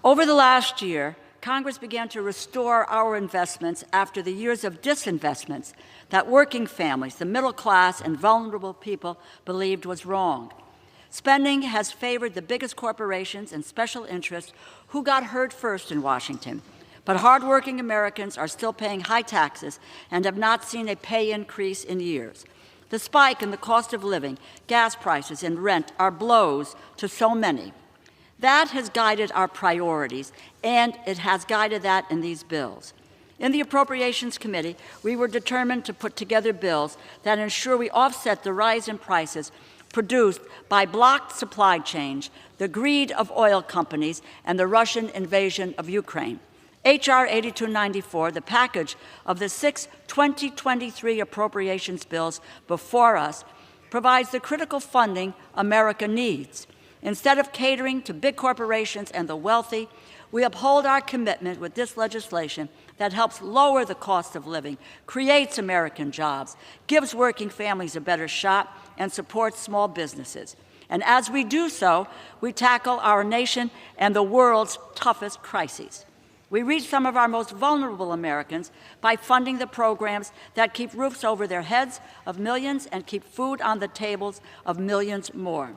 Over the last year, Congress began to restore our investments after the years of disinvestments that working families, the middle class, and vulnerable people believed was wrong. Spending has favored the biggest corporations and special interests who got hurt first in Washington. But hardworking Americans are still paying high taxes and have not seen a pay increase in years. The spike in the cost of living, gas prices, and rent are blows to so many. That has guided our priorities, and it has guided that in these bills. In the Appropriations Committee, we were determined to put together bills that ensure we offset the rise in prices produced by blocked supply chains, the greed of oil companies, and the Russian invasion of Ukraine. H.R. 8294, the package of the 6 2023 appropriations bills before us, provides the critical funding America needs. Instead of catering to big corporations and the wealthy, we uphold our commitment with this legislation that helps lower the cost of living, creates American jobs, gives working families a better shot, and supports small businesses. And as we do so, we tackle our nation and the world's toughest crises. We reach some of our most vulnerable Americans by funding the programs that keep roofs over their heads of millions and keep food on the tables of millions more.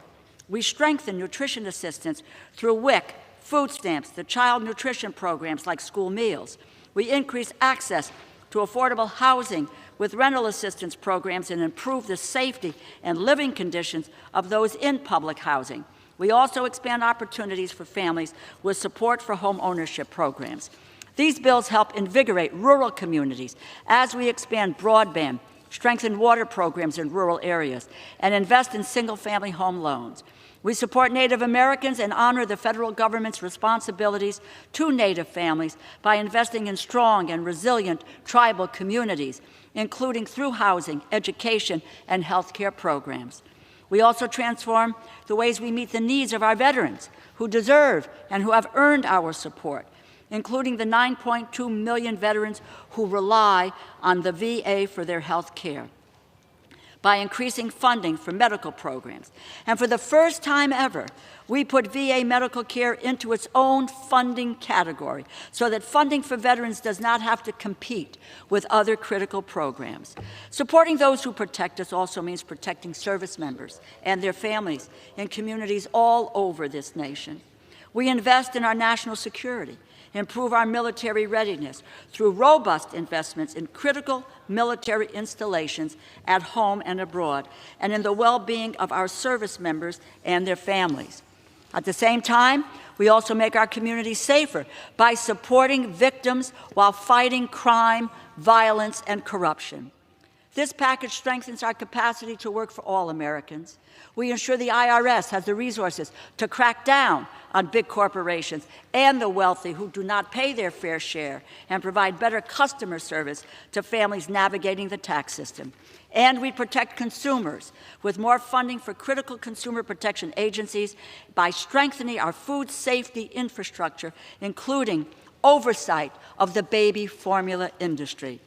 We strengthen nutrition assistance through WIC, food stamps, the child nutrition programs like school meals. We increase access to affordable housing with rental assistance programs and improve the safety and living conditions of those in public housing. We also expand opportunities for families with support for home ownership programs. These bills help invigorate rural communities as we expand broadband, strengthen water programs in rural areas, and invest in single-family home loans. We support Native Americans and honor the federal government's responsibilities to Native families by investing in strong and resilient tribal communities, including through housing, education, and health care programs. We also transform the ways we meet the needs of our veterans who deserve and who have earned our support, including the 9.2 million veterans who rely on the VA for their health care, by increasing funding for medical programs. And for the first time ever, we put VA medical care into its own funding category so that funding for veterans does not have to compete with other critical programs. Supporting those who protect us also means protecting service members and their families in communities all over this nation. We invest in our national security, improve our military readiness through robust investments in critical military installations at home and abroad, and in the well-being of our service members and their families. At the same time, we also make our communities safer by supporting victims while fighting crime, violence, and corruption. This package strengthens our capacity to work for all Americans. We ensure the IRS has the resources to crack down on big corporations and the wealthy who do not pay their fair share and provide better customer service to families navigating the tax system. And we protect consumers with more funding for critical consumer protection agencies by strengthening our food safety infrastructure, including oversight of the baby formula industry.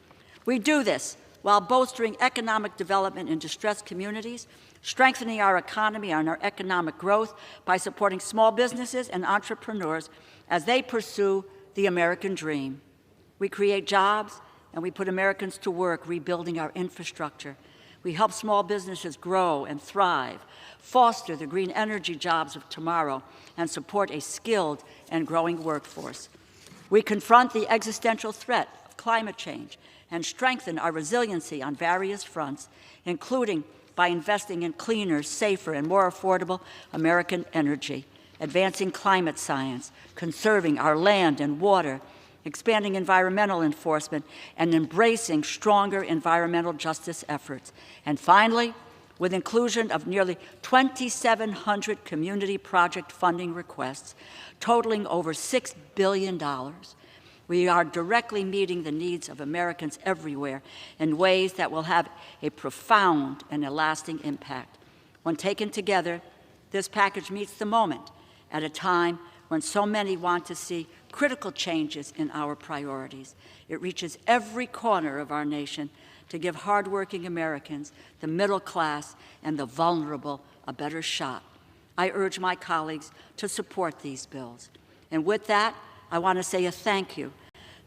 We do this while bolstering economic development in distressed communities, strengthening our economy and our economic growth by supporting small businesses and entrepreneurs as they pursue the American dream. We create jobs and we put Americans to work rebuilding our infrastructure. We help small businesses grow and thrive, foster the green energy jobs of tomorrow, and support a skilled and growing workforce. We confront the existential threat of climate change and strengthen our resiliency on various fronts, including by investing in cleaner, safer, and more affordable American energy, advancing climate science, conserving our land and water, expanding environmental enforcement, and embracing stronger environmental justice efforts. And finally, with inclusion of nearly 2,700 community project funding requests, totaling over $6 billion, we are directly meeting the needs of Americans everywhere in ways that will have a profound and a lasting impact. When taken together, this package meets the moment at a time when so many want to see critical changes in our priorities. It reaches every corner of our nation to give hardworking Americans, the middle class, and the vulnerable a better shot. I urge my colleagues to support these bills. And with that, I want to say a thank you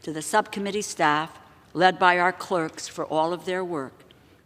to the subcommittee staff, led by our clerks, for all of their work.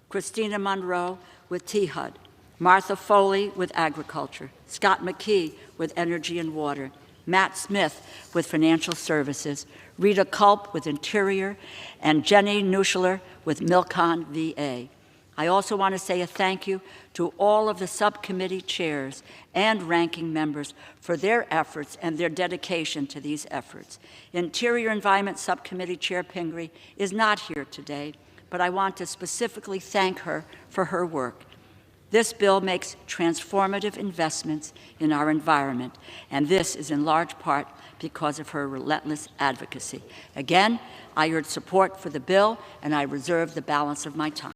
Christina Monroe with THUD, Martha Foley with Agriculture, Scott McKee with Energy and Water, Matt Smith with Financial Services, Rita Culp with Interior, and Jenny Nuschler with Milcon VA. I also want to say a thank you to all of the subcommittee chairs and ranking members for their efforts and their dedication to these efforts. Interior Environment Subcommittee Chair Pingree is not here today, but I want to specifically thank her for her work. This bill makes transformative investments in our environment, and this is in large part because of her relentless advocacy. Again, I urge support for the bill, and I reserve the balance of my time.